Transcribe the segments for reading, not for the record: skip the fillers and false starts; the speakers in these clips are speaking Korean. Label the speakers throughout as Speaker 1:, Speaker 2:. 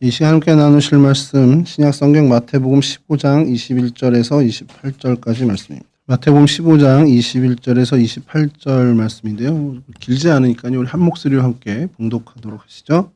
Speaker 1: 이 시간 함께 나누실 말씀 신약 성경 마태복음 15장 21절에서 28절까지 말씀입니다. 마태복음 15장 21절에서 28절 말씀인데요. 길지 않으니까요. 우리 한 목소리로 함께 봉독하도록 하시죠.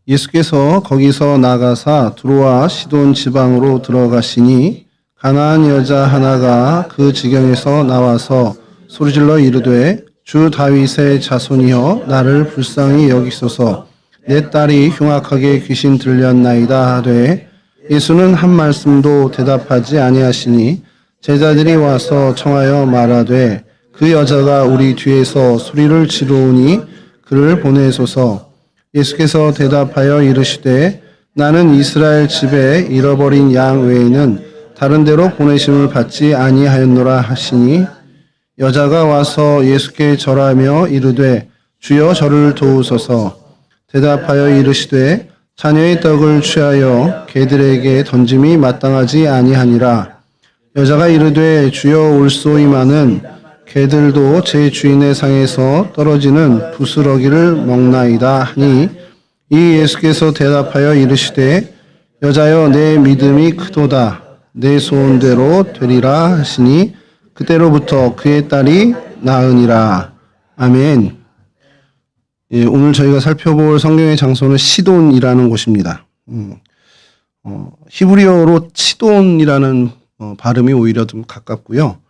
Speaker 1: 예수께서 거기서 나가사 두로와 시돈 지방으로 들어가시니 가나안 여자 하나가 그 지경에서 나와서 소리질러 이르되 주 다윗의 자손이여 나를 불쌍히 여기소서 내 딸이 흉악하게 귀신 들렸나이다 하되 예수는 한 말씀도 대답하지 아니하시니 제자들이 와서 청하여 말하되 그 여자가 우리 뒤에서 소리를 지르오니 그를 보내소서. 예수께서 대답하여 이르시되 나는 이스라엘 집에 잃어버린 양 외에는 다른 데로 보내심을 받지 아니하였노라 하시니 여자가 와서 예수께 절하며 이르되 주여 저를 도우소서. 대답하여 이르시되 자녀의 떡을 취하여 개들에게 던짐이 마땅하지 아니하니라. 여자가 이르되 주여 올소이마는 개들도 제 주인의 상에서 떨어지는 부스러기를 먹나이다 하니 이 예수께서 대답하여 이르시되 여자여 내 믿음이 크도다 내 소원대로 되리라 하시니 그때로부터 그의 딸이 나으니라. 아멘. 예, 오늘 저희가 살펴볼 성경의 장소는 시돈이라는 곳입니다. 히브리어로 치돈이라는 발음이 오히려 좀 가깝고요.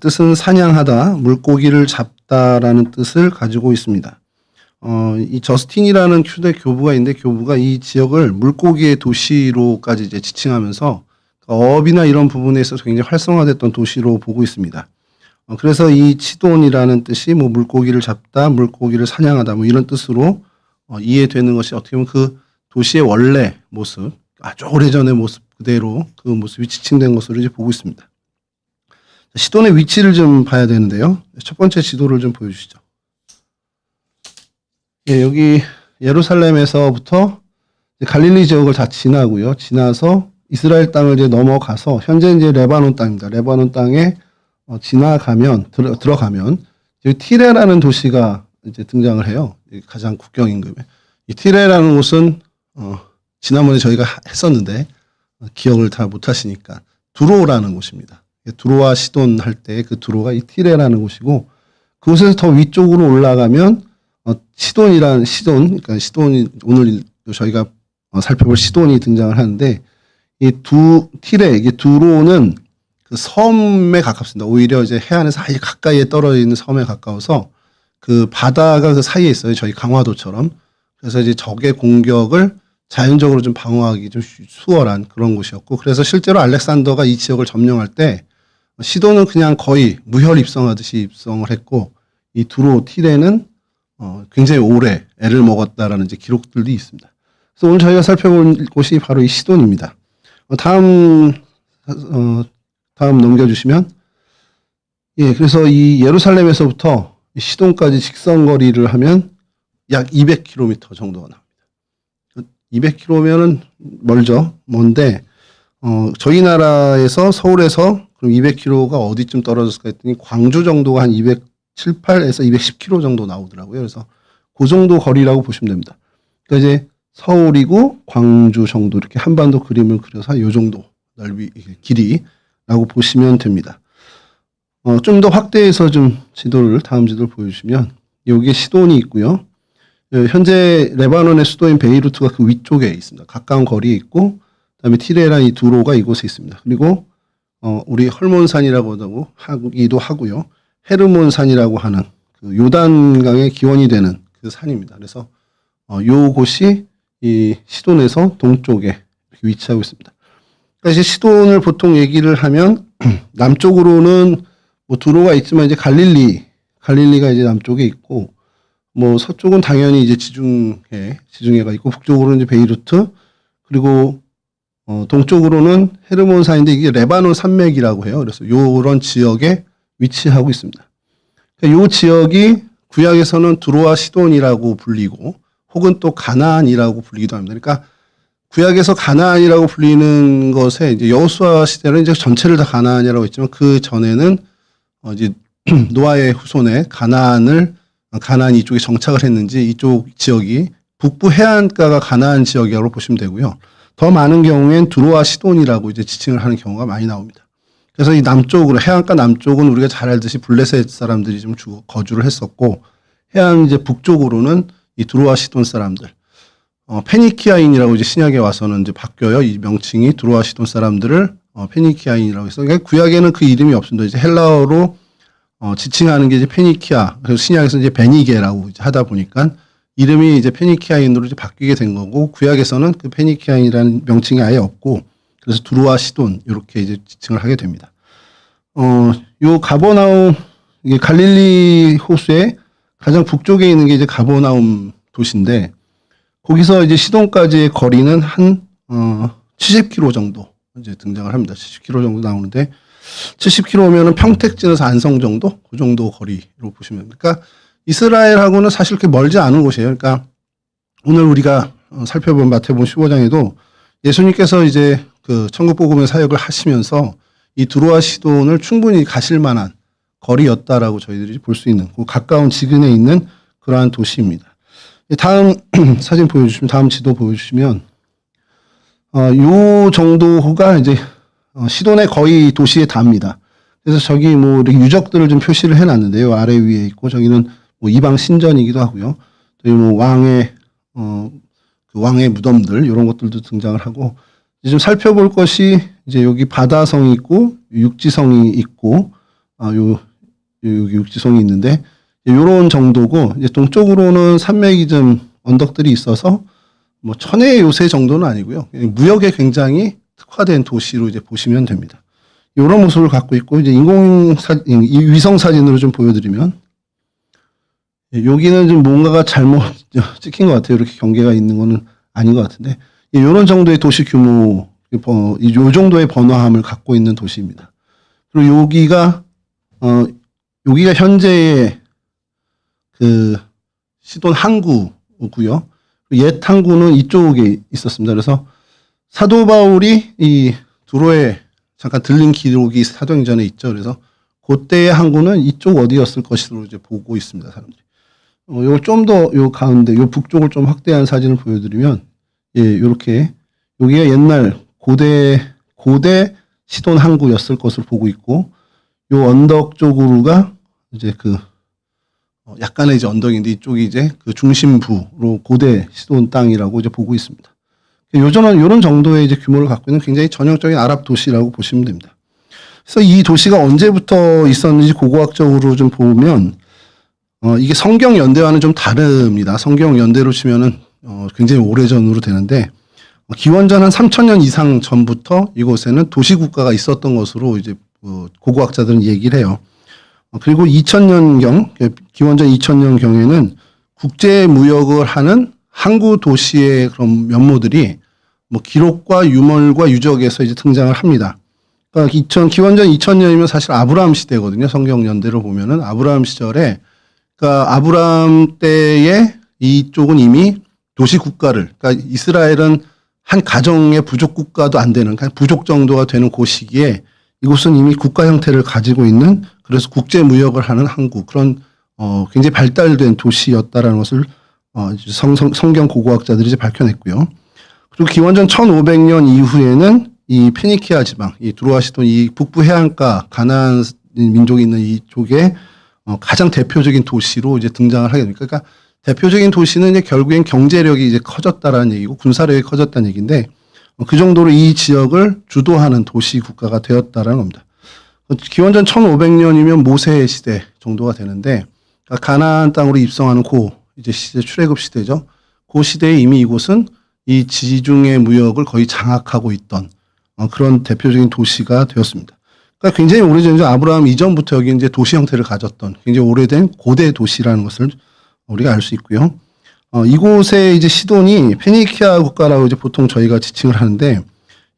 Speaker 1: 뜻은 사냥하다, 물고기를 잡다라는 뜻을 가지고 있습니다. 이 저스틴이라는 휴대 교부가 있는데 교부가 이 지역을 물고기의 도시로까지 이제 지칭하면서 어업이나 이런 부분에 있어서 굉장히 활성화됐던 도시로 보고 있습니다. 그래서 이 치돈이라는 뜻이 뭐 물고기를 잡다, 물고기를 사냥하다 뭐 이런 뜻으로 이해되는 것이 어떻게 보면 그 도시의 원래 모습, 아주 오래전의 모습 그대로 그 모습이 지칭된 것으로 이제 보고 있습니다. 시돈의 위치를 좀 봐야 되는데요. 첫 번째 지도를 좀 보여주시죠. 예, 여기 예루살렘에서부터 갈릴리 지역을 다 지나고요. 지나서 이스라엘 땅을 이제 넘어가서 현재 이제 레바논 땅입니다. 레바논 땅에 지나가면 들어가면 티레라는 도시가 이제 등장을 해요. 가장 국경 인근에. 이 티레라는 곳은 지난번에 저희가 했었는데 기억을 잘 못하시니까 두로라는 곳입니다. 두로와 시돈 할 때 그 두로가 이 티레라는 곳이고 그곳에서 더 위쪽으로 올라가면 시돈 그러니까 시돈이 오늘 저희가 살펴볼 시돈이 등장을 하는데 이 티레 이게 두로는 그 섬에 가깝습니다. 오히려 이제 해안에서 아주 가까이에 떨어져 있는 섬에 가까워서 그 바다가 그 사이에 있어요. 저희 강화도처럼. 그래서 이제 적의 공격을 자연적으로 좀 방어하기 좀 수월한 그런 곳이었고, 그래서 실제로 알렉산더가 이 지역을 점령할 때 시돈은 그냥 거의 무혈 입성하듯이 입성을 했고, 이 두로 티레는 굉장히 오래 애를 먹었다라는 이제 기록들도 있습니다. 그래서 오늘 저희가 살펴볼 곳이 바로 이 시돈입니다. 다음 넘겨주시면, 예, 그래서 이 예루살렘에서부터 시돈까지 직선거리를 하면 약 200km 정도가 나옵니다. 200km면은 멀죠. 먼데, 저희 나라에서 서울에서 그럼 200km가 어디쯤 떨어졌을까 했더니 광주 정도가 한 278에서 210km 정도 나오더라고요. 그래서 그 정도 거리라고 보시면 됩니다. 그러니까 이제 서울이고 광주 정도 이렇게 한반도 그림을 그려서 이 정도 넓이, 길이라고 보시면 됩니다. 좀 더 확대해서 좀 다음 지도를 보여주시면 여기에 시돈이 있고요. 현재 레바논의 수도인 베이루트가 그 위쪽에 있습니다. 가까운 거리에 있고, 그다음에 티레라 이 두로가 이곳에 있습니다. 그리고 우리 헐몬산이라고 하기도 하고요. 헤르몬산이라고 하는 그 요단강의 기원이 되는 그 산입니다. 그래서 요 곳이 이 시돈에서 동쪽에 위치하고 있습니다. 그러니까 이제 시돈을 보통 얘기를 하면 남쪽으로는 뭐 두로가 있지만 이제 갈릴리가 이제 남쪽에 있고, 뭐 서쪽은 당연히 이제 지중해가 있고, 북쪽으로는 이제 베이루트, 그리고 동쪽으로는 헤르몬산인데 이게 레바논 산맥이라고 해요. 그래서 요런 지역에 위치하고 있습니다. 그러니까 요 지역이 구약에서는 두로와 시돈이라고 불리고, 혹은 또 가나안이라고 불리기도 합니다. 그러니까 구약에서 가나안이라고 불리는 것에 이제 여호수아 시대는 이제 전체를 다 가나안이라고 했지만 그 전에는 이제 노아의 후손에 가나안 이쪽에 정착을 했는지 이쪽 지역이 북부 해안가가 가나안 지역이라고 보시면 되고요. 더 많은 경우엔 두로와 시돈이라고 이제 지칭을 하는 경우가 많이 나옵니다. 그래서 이 남쪽으로 해안가 남쪽은 우리가 잘 알듯이 블레셋 사람들이 좀 거주를 했었고 해안 이제 북쪽으로는 이 두로와 시돈 사람들, 페니키아인이라고 이제 신약에 와서는 이제 바뀌어요. 이 명칭이 두로와 시돈 사람들을 페니키아인이라고 해서 그러니까 구약에는 그 이름이 없습니다. 이제 헬라어로 지칭하는 게 이제 페니키아, 그래서 신약에서 이제 베니게라고 이제 하다 보니까 이름이 이제 페니키아인으로 이제 바뀌게 된 거고 구약에서는 그 페니키아인이라는 명칭이 아예 없고 그래서 두로와 시돈 이렇게 이제 지칭을 하게 됩니다. 요 가버나움 이게 갈릴리 호수의 가장 북쪽에 있는 게 이제 가버나움 도시인데 거기서 이제 시돈까지의 거리는 한 70km 정도 이제 등장을 합니다. 70km 정도 나오는데 70km면은 평택진에서 안성 정도 그 정도 거리로 보시면 됩니다. 그러니까 이스라엘하고는 사실 그렇게 멀지 않은 곳이에요. 그러니까 오늘 우리가 살펴본 마태복음 15장에도 예수님께서 이제 그 천국복음의 사역을 하시면서 이 두로와 시돈을 충분히 가실 만한 거리였다라고 저희들이 볼 수 있는 그 가까운 지근에 있는 그러한 도시입니다. 다음 사진 보여주시면 다음 지도 보여주시면 요 정도가 이제 시돈의 거의 도시에 닿습니다. 그래서 저기 뭐 이렇게 유적들을 좀 표시를 해놨는데요. 아래 위에 있고 저기는 뭐 이방 신전이기도 하고요. 또 뭐 왕의 그 왕의 무덤들 이런 것들도 등장을 하고 이제 좀 살펴볼 것이 이제 여기 바다성이 있고 육지성이 있고 여기 육지성이 있는데 이런 정도고 이제 동쪽으로는 산맥이 좀 언덕들이 있어서 뭐 천혜의 요새 정도는 아니고요. 무역에 굉장히 특화된 도시로 이제 보시면 됩니다. 이런 모습을 갖고 있고 이제 위성 사진으로 좀 보여드리면 여기는 좀 뭔가가 잘못 찍힌 것 같아요. 이렇게 경계가 있는 거는 아닌 것 같은데 이런 정도의 도시 규모, 이 정도의 번화함을 갖고 있는 도시입니다. 그리고 여기가 현재의 그 시돈 항구고요. 옛 항구는 이쪽에 있었습니다. 그래서 사도 바울이 이 두로에 잠깐 들린 기록이 사도행전에 있죠. 그래서 그때의 항구는 이쪽 어디였을 것으로 이제 보고 있습니다, 사람들이. 요걸 좀 더 요 가운데, 요 북쪽을 좀 확대한 사진을 보여드리면, 예, 요렇게 여기가 옛날 고대 시돈 항구였을 것으로 보고 있고, 요 언덕 쪽으로가 이제 그 약간의 이제 언덕인데 이쪽이 이제 그 중심부로 고대 시돈 땅이라고 이제 보고 있습니다. 요런 정도의 이제 규모를 갖고 있는 굉장히 전형적인 아랍 도시라고 보시면 됩니다. 그래서 이 도시가 언제부터 있었는지 고고학적으로 좀 보면, 이게 성경 연대와는 좀 다릅니다. 성경 연대로 치면은, 굉장히 오래전으로 되는데, 기원전 한 3000년 이상 전부터 이곳에는 도시국가가 있었던 것으로 이제, 고고학자들은 얘기를 해요. 그리고 2000년경, 기원전 2000년경에는 국제 무역을 하는 항구 도시의 그런 면모들이 뭐 기록과 유물과 유적에서 이제 등장을 합니다. 그러니까 기원전 2000년이면 사실 아브라함 시대거든요. 성경 연대로 보면은 아브라함 시절에 그러니까 아브라함 때에 이쪽은 이미 도시 국가를 그러니까 이스라엘은 한 가정의 부족 국가도 안 되는 그냥 부족 정도가 되는 그 시기에 이곳은 이미 국가 형태를 가지고 있는 그래서 국제 무역을 하는 항구 그런 굉장히 발달된 도시였다라는 것을 성경 고고학자들이 이제 밝혀냈고요. 그리고 기원전 1500년 이후에는 이 페니키아 지방, 이 두로와 시돈 이 북부 해안가 가나안 민족이 있는 이쪽에 가장 대표적인 도시로 이제 등장을 하게 됩니다. 그러니까 대표적인 도시는 이제 결국엔 경제력이 이제 커졌다라는 얘기고 군사력이 커졌다는 얘기인데 그 정도로 이 지역을 주도하는 도시 국가가 되었다라는 겁니다. 기원전 1500년이면 모세 시대 정도가 되는데 가나안 땅으로 입성하는 이제 시대 출애굽 시대죠. 그 시대에 이미 이곳은 이 지중해 무역을 거의 장악하고 있던 그런 대표적인 도시가 되었습니다. 그러니까 굉장히 오래전이죠. 아브라함 이전부터 여기 이제 도시 형태를 가졌던 굉장히 오래된 고대 도시라는 것을 우리가 알 수 있고요. 이곳에 이제 시돈이 페니키아 국가라고 이제 보통 저희가 지칭을 하는데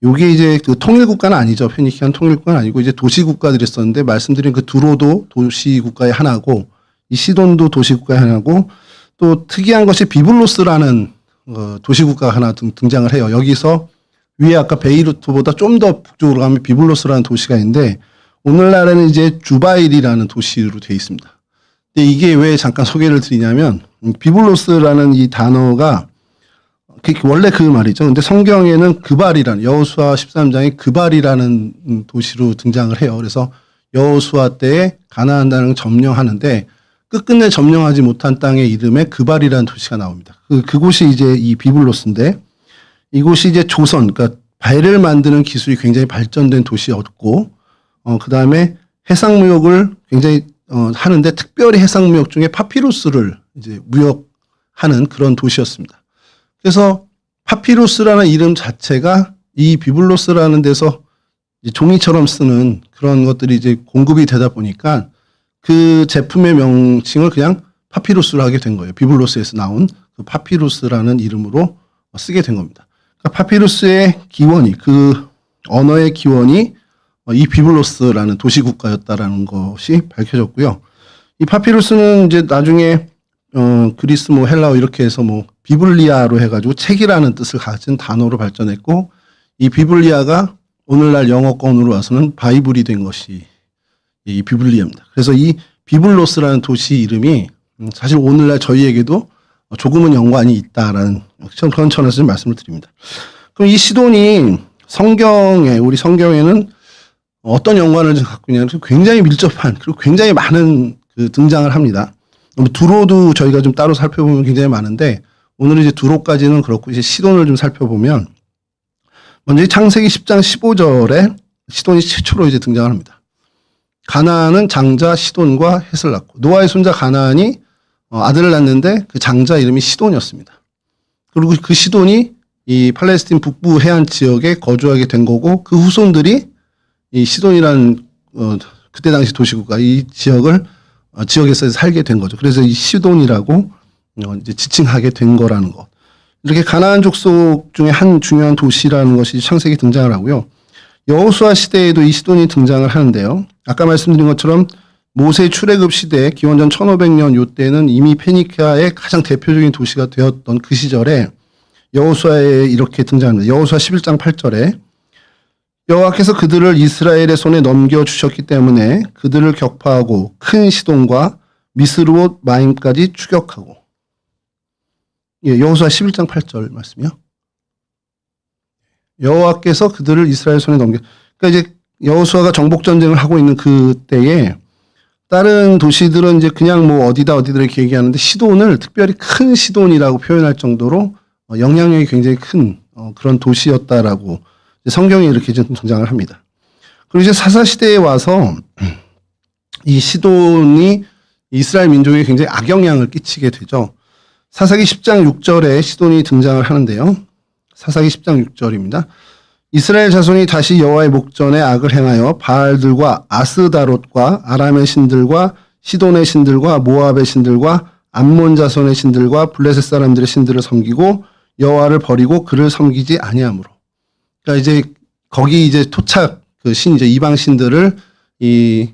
Speaker 1: 요게 이제 그 통일 국가는 아니죠. 페니키아는 통일 국가는 아니고 이제 도시 국가들이 있었는데 말씀드린 그 두로도 도시 국가의 하나고 이 시돈도 도시 국가의 하나고 또 특이한 것이 비블로스라는 도시 국가가 하나 등장을 해요. 여기서 위에 아까 베이루트보다 좀 더 북쪽으로 가면 비블로스라는 도시가 있는데 오늘날에는 이제 주바일이라는 도시로 되어 있습니다. 이게 왜 잠깐 소개를 드리냐면 비블로스라는 이 단어가 원래 그 말이죠. 근데 성경에는 그발이라는 여호수아 13장에 그발이라는 도시로 등장을 해요. 그래서 여호수아 때에 가나안 땅을 점령하는데 끝끝내 점령하지 못한 땅의 이름에 그발이라는 도시가 나옵니다. 그곳이 이제 이 비블로스인데 이곳이 이제 조선, 그러니까 배를 만드는 기술이 굉장히 발전된 도시였고, 그 다음에 해상무역을 굉장히 하는데 특별히 해상무역 중에 파피루스를 이제 무역하는 그런 도시였습니다. 그래서 파피루스라는 이름 자체가 이 비블로스라는 데서 종이처럼 쓰는 그런 것들이 이제 공급이 되다 보니까 그 제품의 명칭을 그냥 파피루스로 하게 된 거예요. 비블로스에서 나온 그 파피루스라는 이름으로 쓰게 된 겁니다. 그러니까 파피루스의 기원이, 그 언어의 기원이 이 비블로스라는 도시국가였다라는 것이 밝혀졌고요. 이 파피루스는 이제 나중에 그리스 뭐 헬라어 이렇게 해서 뭐 비블리아로 해가지고 책이라는 뜻을 가진 단어로 발전했고, 이 비블리아가 오늘날 영어권으로 와서는 바이블이 된 것이 이 비블리아입니다. 그래서 이 비블로스라는 도시 이름이 사실 오늘날 저희에게도 조금은 연관이 있다라는 그런 차원에서 좀 말씀을 드립니다. 그럼 이 시돈이 우리 성경에는 어떤 연관을 갖고 있냐면 굉장히 밀접한, 그리고 굉장히 많은 그 등장을 합니다. 두로도 저희가 좀 따로 살펴보면 굉장히 많은데, 오늘은 이제 두로까지는 그렇고, 이제 시돈을 좀 살펴보면, 먼저 창세기 10장 15절에 시돈이 최초로 이제 등장을 합니다. 가나안은 장자 시돈과 헷을 낳고, 노아의 손자 가나안이 아들을 낳는데 그 장자 이름이 시돈이었습니다. 그리고 그 시돈이 이 팔레스틴 북부 해안 지역에 거주하게 된 거고, 그 후손들이 이 시돈이라는 그때 당시 도시국가 이 지역에서 살게 된 거죠. 그래서 이 시돈이라고 이제 지칭하게 된 거라는 것. 이렇게 가나안 족속 중에 한 중요한 도시라는 것이 창세기 등장을 하고요. 여호수아 시대에도 이 시돈이 등장을 하는데요. 아까 말씀드린 것처럼 모세 출애굽 시대 기원전 1500년 요때는 이미 페니키아의 가장 대표적인 도시가 되었던 그 시절에 여호수아에 이렇게 등장합니다. 여호수아 11장 8절에 여호와께서 그들을 이스라엘의 손에 넘겨주셨기 때문에 그들을 격파하고 큰 시돈과 미스르옷 마임까지 추격하고. 예, 여호수아 11장 8절 말씀이요. 여호와께서 그들을 이스라엘 손에 그러니까 이제 여호수아가 정복 전쟁을 하고 있는 그때에 다른 도시들은 이제 그냥 뭐 어디다 이렇게 얘기하는데 시돈을 특별히 큰 시돈이라고 표현할 정도로 영향력이 굉장히 큰 그런 도시였다라고 성경에 이렇게 좀 등장을 합니다. 그리고 이제 사사 시대에 와서 이 시돈이 이스라엘 민족에 굉장히 악영향을 끼치게 되죠. 사사기 10장 6절에 시돈이 등장을 하는데요. 사사기 10장 6절입니다. 이스라엘 자손이 다시 여호와의 목전에 악을 행하여 바알들과 아스다롯과 아람의 신들과 시돈의 신들과 모압의 신들과 암몬 자손의 신들과 블레셋 사람들의 신들을 섬기고 여호와를 버리고 그를 섬기지 아니하므로. 그러니까 이제 거기 이제 토착 그 신 이제 이방 신들을 이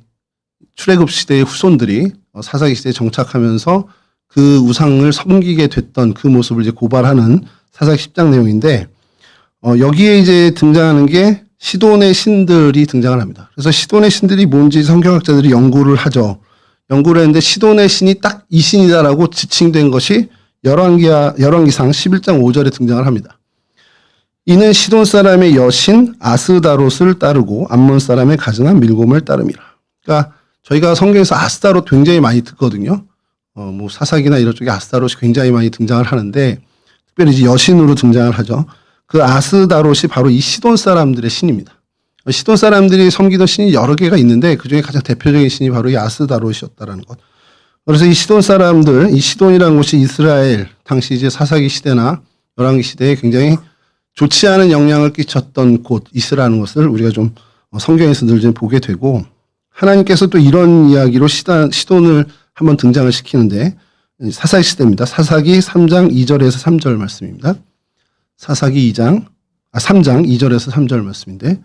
Speaker 1: 출애굽 시대의 후손들이 사사기 시대에 정착하면서 그 우상을 섬기게 됐던 그 모습을 이제 고발하는 사사기 10장 내용인데, 여기에 이제 등장하는 게 시돈의 신들이 등장을 합니다. 그래서 시돈의 신들이 뭔지 성경학자들이 연구를 하죠. 연구를 했는데 시돈의 신이 딱 이 신이다라고 지칭된 것이 열왕기상 11장 5절에 등장을 합니다. 이는 시돈 사람의 여신 아스다롯을 따르고 암몬 사람의 가증한 밀곰을 따름이라. 그러니까 저희가 성경에서 아스다롯 굉장히 많이 듣거든요. 뭐 사사기나 이런 쪽에 아스다롯이 굉장히 많이 등장을 하는데, 특별히 이제 여신으로 등장을 하죠. 그 아스다롯이 바로 이 시돈 사람들의 신입니다. 시돈 사람들이 섬기던 신이 여러 개가 있는데 그 중에 가장 대표적인 신이 바로 이 아스다롯이었다라는 것. 그래서 이 시돈 사람들, 이 시돈이라는 곳이 이스라엘 당시 이제 사사기 시대나 열왕기 시대에 굉장히 좋지 않은 영향을 끼쳤던 곳이라는 것을 우리가 좀 성경에서 늘 좀 보게 되고, 하나님께서 또 이런 이야기로 시돈을 한번 등장을 시키는데, 사사기 시대입니다. 사사기 3장 2절에서 3절 말씀입니다. 사사기 3장 2절에서 3절 말씀인데,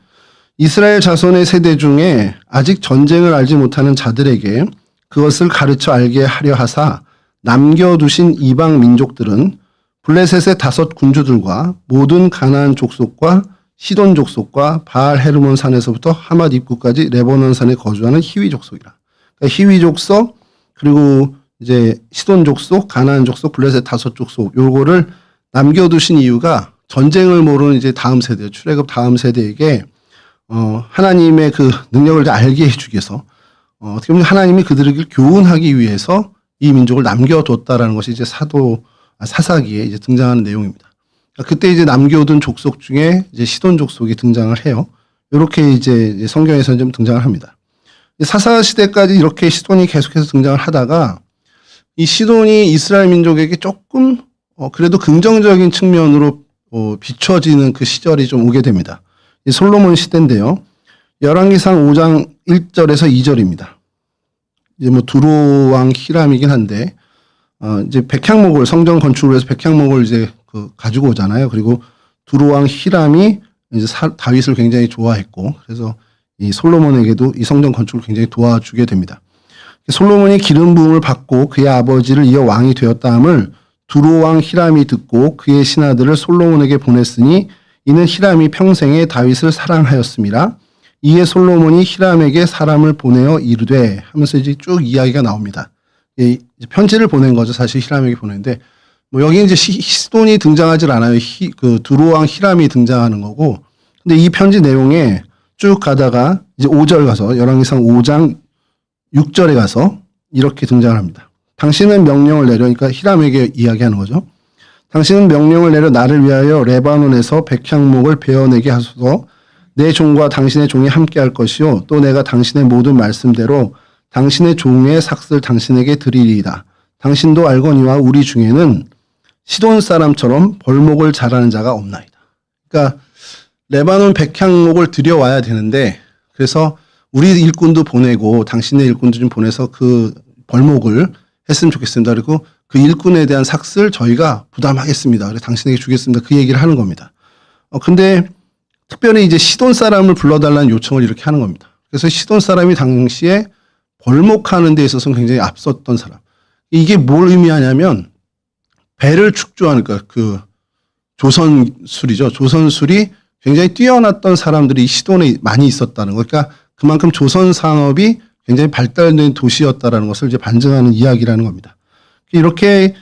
Speaker 1: 이스라엘 자손의 세대 중에 아직 전쟁을 알지 못하는 자들에게 그것을 가르쳐 알게 하려 하사 남겨두신 이방 민족들은 블레셋의 5 군주들과 모든 가나안 족속과 시돈 족속과 바알 헤르몬 산에서부터 하맛 입구까지 레바논 산에 거주하는 히위 족속이라. 그러니까 히위 족속, 그리고 이제 시돈 족속, 가나안 족속, 블레셋 다섯 족속 요거를 남겨두신 이유가 전쟁을 모르는 이제 다음 세대, 출애굽 다음 세대에게 하나님의 그 능력을 알게 해주기 위해서 어떻게 보면 하나님이 그들에게 교훈하기 위해서 이 민족을 남겨뒀다라는 것이 이제 사사기에 이제 등장하는 내용입니다. 그때 이제 남겨둔 족속 중에 이제 시돈 족속이 등장을 해요. 이렇게 이제 성경에서는 좀 등장을 합니다. 사사 시대까지 이렇게 시돈이 계속해서 등장을 하다가 이 시돈이 이스라엘 민족에게 조금 그래도 긍정적인 측면으로 비춰지는 그 시절이 좀 오게 됩니다. 이 솔로몬 시대인데요. 열왕기상 5장 1절에서 2절입니다. 이제 뭐 두로 왕 히람이긴 한데 이제 백향목을 성전 건축을 해서 백향목을 이제 가지고 오잖아요. 그리고 두로 왕 히람이 이제 다윗을 굉장히 좋아했고 그래서 이 솔로몬에게도 이 성전 건축을 굉장히 도와주게 됩니다. 솔로몬이 기름 부음을 받고 그의 아버지를 이어 왕이 되었다함을 두로 왕 히람이 듣고 그의 신하들을 솔로몬에게 보냈으니 이는 히람이 평생에 다윗을 사랑하였음이라. 이에 솔로몬이 히람에게 사람을 보내어 이르되 하면서 이제 쭉 이야기가 나옵니다. 편지를 보낸 거죠. 사실 히람에게 보냈는데 뭐 여기 이제 시돈이 등장하질 않아요. 그 두로 왕 히람이 등장하는 거고. 근데 이 편지 내용에 쭉 가다가 이제 5절 가서 열왕기상 5장 6절에 가서 이렇게 등장을 합니다. 당신은 명령을 내려, 그러니까 히람에게 이야기하는 거죠. 당신은 명령을 내려 나를 위하여 레바논에서 백향목을 베어내게 하소서. 내 종과 당신의 종이 함께 할 것이요 또 내가 당신의 모든 말씀대로 당신의 종의 삭슬 당신에게 드리리이다. 당신도 알거니와 우리 중에는 시돈 사람처럼 벌목을 잘하는 자가 없나이다. 그러니까 레바논 백향목을 들여와야 되는데 그래서 우리 일꾼도 보내고 당신의 일꾼도 좀 보내서 그 벌목을 했으면 좋겠습니다. 그리고 그 일꾼에 대한 삭슬 저희가 부담하겠습니다. 그래서 당신에게 주겠습니다. 그 얘기를 하는 겁니다. 근데 특별히 이제 시돈 사람을 불러달라는 요청을 이렇게 하는 겁니다. 그래서 시돈 사람이 당시에 벌목하는 데 있어서는 굉장히 앞섰던 사람. 이게 뭘 의미하냐면 배를 축조하는 그 조선술이죠. 조선술이 굉장히 뛰어났던 사람들이 시돈에 많이 있었다는 거. 그러니까 그만큼 조선 산업이 굉장히 발달된 도시였다라는 것을 이제 반증하는 이야기라는 겁니다. 이렇게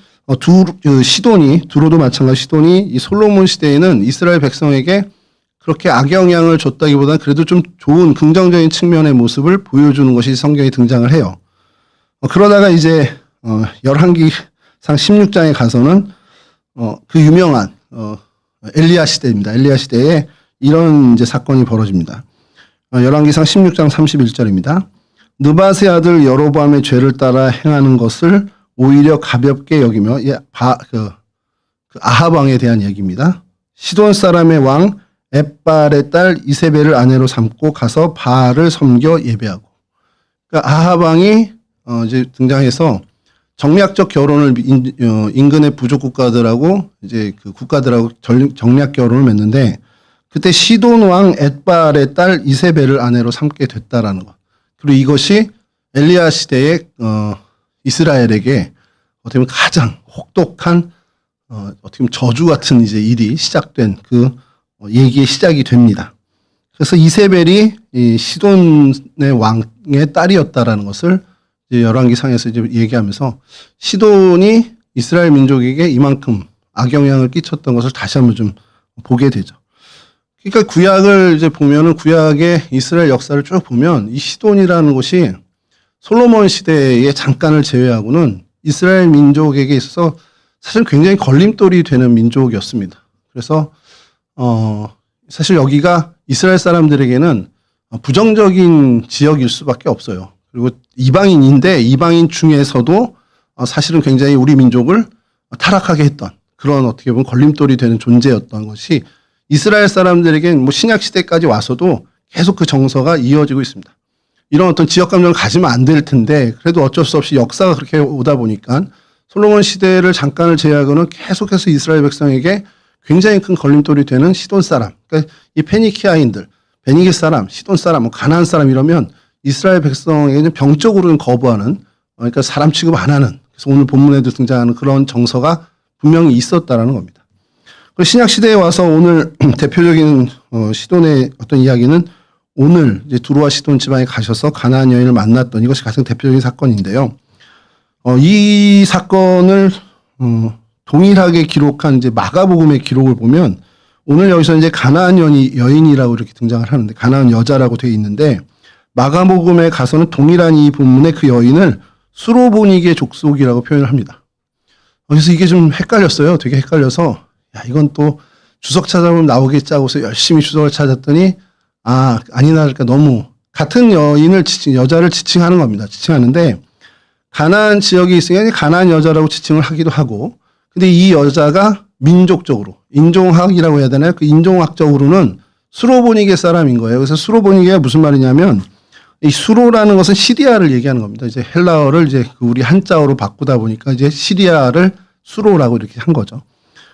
Speaker 1: 시돈이 두로도 마찬가지 시돈이 이 솔로몬 시대에는 이스라엘 백성에게 그렇게 악영향을 줬다기보다는 그래도 좀 좋은 긍정적인 측면의 모습을 보여주는 것이 성경에 등장을 해요. 그러다가 이제 열왕기상 16장에 가서는 그 유명한 엘리야 시대입니다. 엘리야 시대에 이런 이제 사건이 벌어집니다. 열왕기상 16장 31절입니다. 느밧의 아들 여로보암의 죄를 따라 행하는 것을 오히려 가볍게 여기며 그 아합 왕에 대한 얘기입니다. 시돈 사람의 왕 엣발의 딸 이세벨을 아내로 삼고 가서 바알을 섬겨 예배하고. 그러니까 아합 왕이 이제 등장해서 정략적 결혼을 인근의 부족 국가들하고 이제 그 국가들하고 정략 결혼을 맺는데 그때 시돈 왕 엣발의 딸 이세벨을 아내로 삼게 됐다라는 것. 그리고 이것이 엘리야 시대의 이스라엘에게 어떻게 보면 가장 혹독한 어떻게 보면 저주 같은 이제 일이 시작된 그 얘기의 시작이 됩니다. 그래서 이세벨이 이 시돈의 왕의 딸이었다라는 것을 이제 열왕기상에서 이제 얘기하면서 시돈이 이스라엘 민족에게 이만큼 악영향을 끼쳤던 것을 다시 한번 좀 보게 되죠. 그러니까 구약을 이제 보면은 구약의 이스라엘 역사를 쭉 보면 이 시돈이라는 곳이 솔로몬 시대에 잠깐을 제외하고는 이스라엘 민족에게 있어서 사실 굉장히 걸림돌이 되는 민족이었습니다. 그래서 사실 여기가 이스라엘 사람들에게는 부정적인 지역일 수밖에 없어요. 그리고 이방인인데 이방인 중에서도 사실은 굉장히 우리 민족을 타락하게 했던 그런 어떻게 보면 걸림돌이 되는 존재였던 것이 이스라엘 사람들에겐 뭐 신약 시대까지 와서도 계속 그 정서가 이어지고 있습니다. 이런 어떤 지역 감정을 가지면 안 될 텐데 그래도 어쩔 수 없이 역사가 그렇게 오다 보니까 솔로몬 시대를 잠깐을 제외하고는 계속해서 이스라엘 백성에게 굉장히 큰 걸림돌이 되는 시돈 사람, 그러니까 이 페니키아인들, 베니게 사람, 시돈 사람, 뭐 가나안 사람 이러면 이스라엘 백성에게는 병적으로는 거부하는, 그러니까 사람 취급 안 하는, 그래서 오늘 본문에도 등장하는 그런 정서가 분명히 있었다라는 겁니다. 그리고 신약 시대에 와서 오늘 대표적인 시돈의 어떤 이야기는 오늘 이제 두로와 시돈 지방에 가셔서 가나안 여인을 만났던 이것이 가장 대표적인 사건인데요. 이 사건을 동일하게 기록한 이제 마가복음의 기록을 보면 오늘 여기서 이제 가나안 여인이라고 이렇게 등장을 하는데 가나안 여자라고 되어 있는데 마가복음에 가서는 동일한 이 본문의 그 여인을 수로보니게 족속이라고 표현을 합니다. 그래서 이게 좀 헷갈렸어요. 되게 헷갈려서 야 이건 또 주석 찾아보면 나오겠지 하고서 열심히 주석을 찾았더니 아니나 그러니까 너무 같은 여자를 지칭하는 겁니다. 지칭하는데 가나안 지역에 있으니 가나안 여자라고 지칭을 하기도 하고 근데 이 여자가 민족적으로 인종학이라고 해야 되나요? 그 인종학적으로는 수로보니게 사람인 거예요. 그래서 수로보니게가 무슨 말이냐면 이 수로라는 것은 시리아를 얘기하는 겁니다. 이제 헬라어를 이제 우리 한자어로 바꾸다 보니까 이제 시리아를 수로라고 이렇게 한 거죠.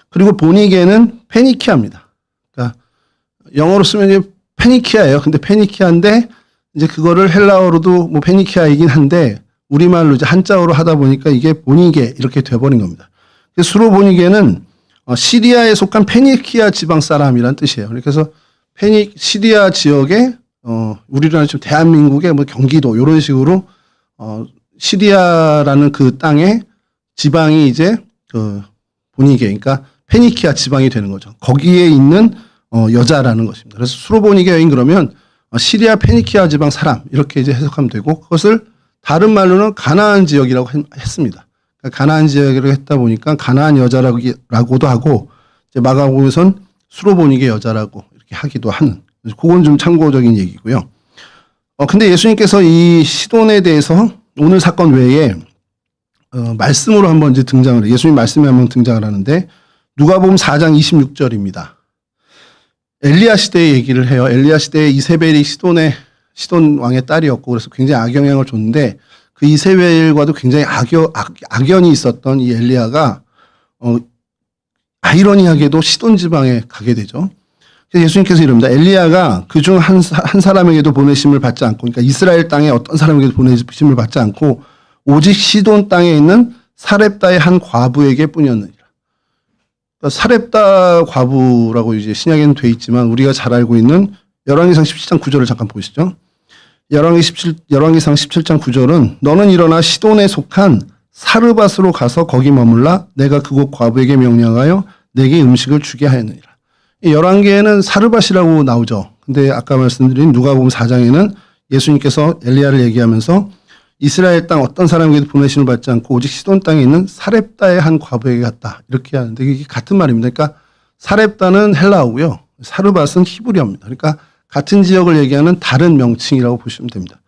Speaker 1: 그리고 보니게는 페니키아입니다. 그러니까 영어로 쓰면 이제 페니키아예요. 근데 페니키아인데 이제 그거를 헬라어로도 뭐 페니키아이긴 한데 우리말로 이제 한자어로 하다 보니까 이게 보니게 이렇게 돼버린 겁니다. 수로 보니게는 시리아에 속한 페니키아 지방 사람이란 뜻이에요. 그래서 시리아 지역에 우리나라 지금 대한민국의 뭐 경기도 이런 식으로 시리아라는 그 땅에 지방이 이제 보니게 그러니까 페니키아 지방이 되는 거죠. 거기에 있는 여자라는 것입니다. 그래서 수로보니게 여인 그러면 시리아 페니키아 지방 사람 이렇게 이제 해석하면 되고 그것을 다른 말로는 가나안 지역이라고 했습니다. 그러니까 가나안 지역이라고 했다 보니까 가나안 여자라고도 하고 이제 마가복음에선 수로보니게 여자라고 이렇게 하기도 하는. 그건 좀 참고적인 얘기고요. 근데 예수님께서 이 시돈에 대해서 오늘 사건 외에 말씀으로 한번 이제 등장을 해요. 예수님 말씀에 한번 등장을 하는데 누가복음 4장 26절입니다. 엘리야 시대의 얘기를 해요. 엘리야 시대에 이세벨이 시돈 왕의 딸이었고 그래서 굉장히 악영향을 줬는데 그 이세벨과도 굉장히 악연이 있었던 이 엘리야가 아이러니하게도 시돈 지방에 가게 되죠. 그래서 예수님께서 이럽니다. 엘리야가 그중 한 사람에게도 보내심을 받지 않고 그러니까 이스라엘 땅에 어떤 사람에게도 보내심을 받지 않고 오직 시돈 땅에 있는 사렙다의 한 과부에게 뿐이었느니라. 그러니까 사렙다 과부라고 이제 신약에는 돼 있지만 우리가 잘 알고 있는 열왕기상 17장 9절을 잠깐 보시죠. 열왕기상 17장 9절은 너는 일어나 시돈에 속한 사르밧으로 가서 거기 머물라 내가 그곳 과부에게 명령하여 내게 음식을 주게 하였느니라. 열왕기에는 사르밧이라고 나오죠. 근데 아까 말씀드린 누가복음 4장에는 예수님께서 엘리야를 얘기하면서 이스라엘 땅 어떤 사람에게도 보내심을 받지 않고 오직 시돈 땅에 있는 사렙다의 한 과부에게 갔다. 이렇게 하는데 이게 같은 말입니다. 그러니까 사렙다는 헬라어고요. 사르밧은 히브리어입니다. 그러니까 같은 지역을 얘기하는 다른 명칭이라고 보시면 됩니다.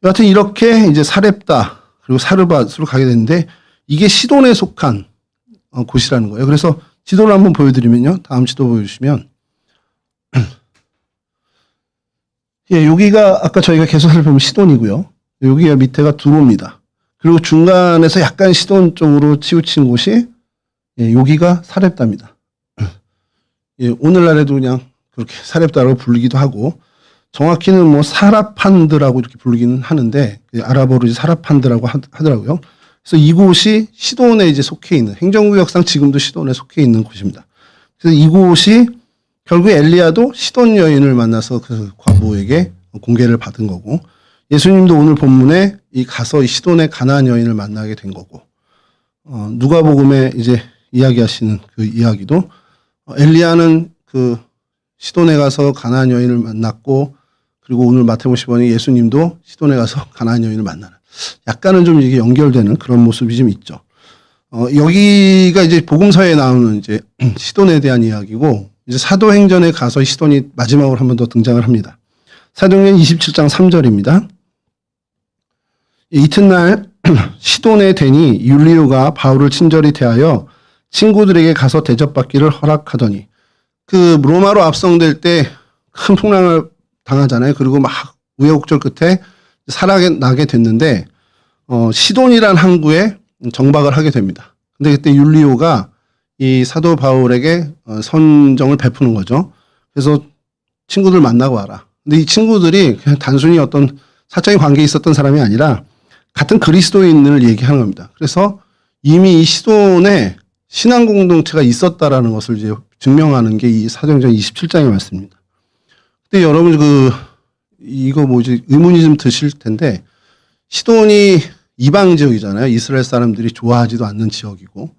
Speaker 1: 여하튼 이렇게 이제 사렙다 그리고 사르밧으로 가게 되는데 이게 시돈에 속한 곳이라는 거예요. 그래서 지도를 한번 보여드리면요. 다음 지도 보여주시면 예, 여기가 아까 저희가 계속 살펴보면 시돈이고요. 여기가 밑에가 두로입니다. 그리고 중간에서 약간 시돈 쪽으로 치우친 곳이 예, 여기가 사렙다입니다. 예, 오늘날에도 그냥 그렇게 사렙다라고 부르기도 하고 정확히는 뭐 사라판드라고 이렇게 부르기는 하는데 아랍어로 이제 사라판드라고 하더라고요. 그래서 이곳이 시돈에 이제 속해 있는 행정구역상 지금도 시돈에 속해 있는 곳입니다. 그래서 이곳이 결국 엘리야도 시돈 여인을 만나서 그 과부에게 공개를 받은 거고 예수님도 오늘 본문에 가서 이 시돈의 가나안 여인을 만나게 된 거고 누가복음에 이제 이야기하시는 그 이야기도 엘리야는 그 시돈에 가서 가나안 여인을 만났고 그리고 오늘 마태복음 10장에 예수님도 시돈에 가서 가나안 여인을 만나는 약간은 좀 이게 연결되는 그런 모습이 좀 있죠. 여기가 이제 복음서에 나오는 이제 시돈에 대한 이야기고 이제 사도행전에 가서 시돈이 마지막으로 한 번 더 등장을 합니다. 사도행전 27장 3절입니다. 이튿날 시돈에 대니 율리오가 바울을 친절히 대하여 친구들에게 가서 대접받기를 허락하더니 그 로마로 압송될 때 큰 풍랑을 당하잖아요. 그리고 막 우여곡절 끝에 살아나게 됐는데 시돈이란 항구에 정박을 하게 됩니다. 근데 그때 율리오가 이 사도 바울에게 선정을 베푸는 거죠. 그래서 친구들 만나고 와라. 근데 이 친구들이 그냥 단순히 어떤 사적인 관계에 있었던 사람이 아니라 같은 그리스도인을 얘기하는 겁니다. 그래서 이미 이 시돈에 신앙 공동체가 있었다라는 것을 이제 증명하는 게 이 사도행전 27장의 말씀입니다. 근데 여러분 이거 뭐지 의문이 좀 드실 텐데 시돈이 이방 지역이잖아요. 이스라엘 사람들이 좋아하지도 않는 지역이고,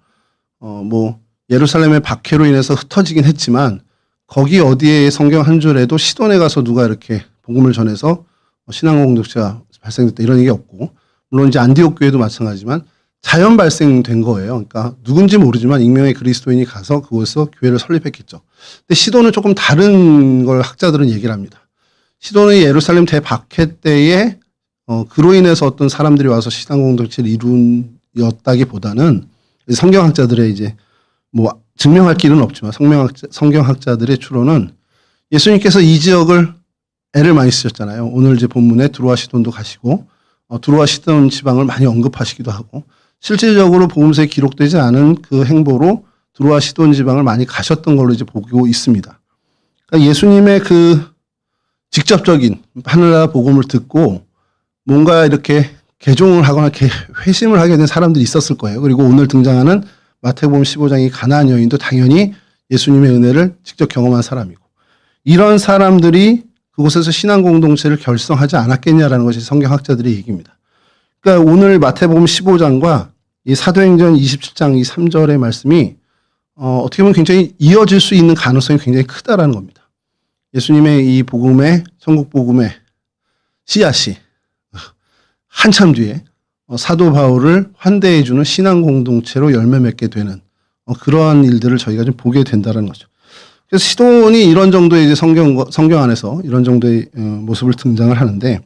Speaker 1: 뭐 예루살렘의 박해로 인해서 흩어지긴 했지만 거기 어디에 성경 한 줄에도 시돈에 가서 누가 이렇게 복음을 전해서 신앙 공동체가 발생됐다 이런 얘기 없고, 물론 이제 안디옥 교회도 마찬가지지만 자연 발생된 거예요. 그러니까 누군지 모르지만 익명의 그리스도인이 가서 그곳에서 교회를 설립했겠죠. 근데 시돈은 조금 다른 걸 학자들은 얘기를 합니다. 시돈은 예루살렘 대박해 때에 그로 인해서 어떤 사람들이 와서 신앙 공동체를 이룬이었다기보다는 성경학자들의 이제 뭐 증명할 길은 없지만 성경학자들의 추론은 예수님께서 이 지역을 애를 많이 쓰셨잖아요. 오늘 이제 본문에 두로와 시돈도 가시고 두로와 시돈 지방을 많이 언급하시기도 하고, 실질적으로 복음서에 기록되지 않은 그 행보로 두로와 시돈 지방을 많이 가셨던 걸로 이제 보고 있습니다. 그러니까 예수님의 그 직접적인 하늘나라 복음을 듣고 뭔가 이렇게 개종을 하거나 회심을 하게 된 사람들이 있었을 거예요. 그리고 오늘 등장하는 마태복음 15장의 가나안 여인도 당연히 예수님의 은혜를 직접 경험한 사람이고, 이런 사람들이 그곳에서 신앙 공동체를 결성하지 않았겠냐라는 것이 성경학자들의 얘기입니다. 그러니까 오늘 마태복음 15장과 이 사도행전 27장 이 3절의 말씀이 어떻게 보면 굉장히 이어질 수 있는 가능성이 굉장히 크다라는 겁니다. 예수님의 이 복음의 천국 복음의 씨앗이 한참 뒤에 사도 바울을 환대해주는 신앙 공동체로 열매 맺게 되는 그러한 일들을 저희가 좀 보게 된다는 거죠. 그래서 시돈이 이런 정도의 이제 성경 안에서 이런 정도의 모습을 등장을 하는데,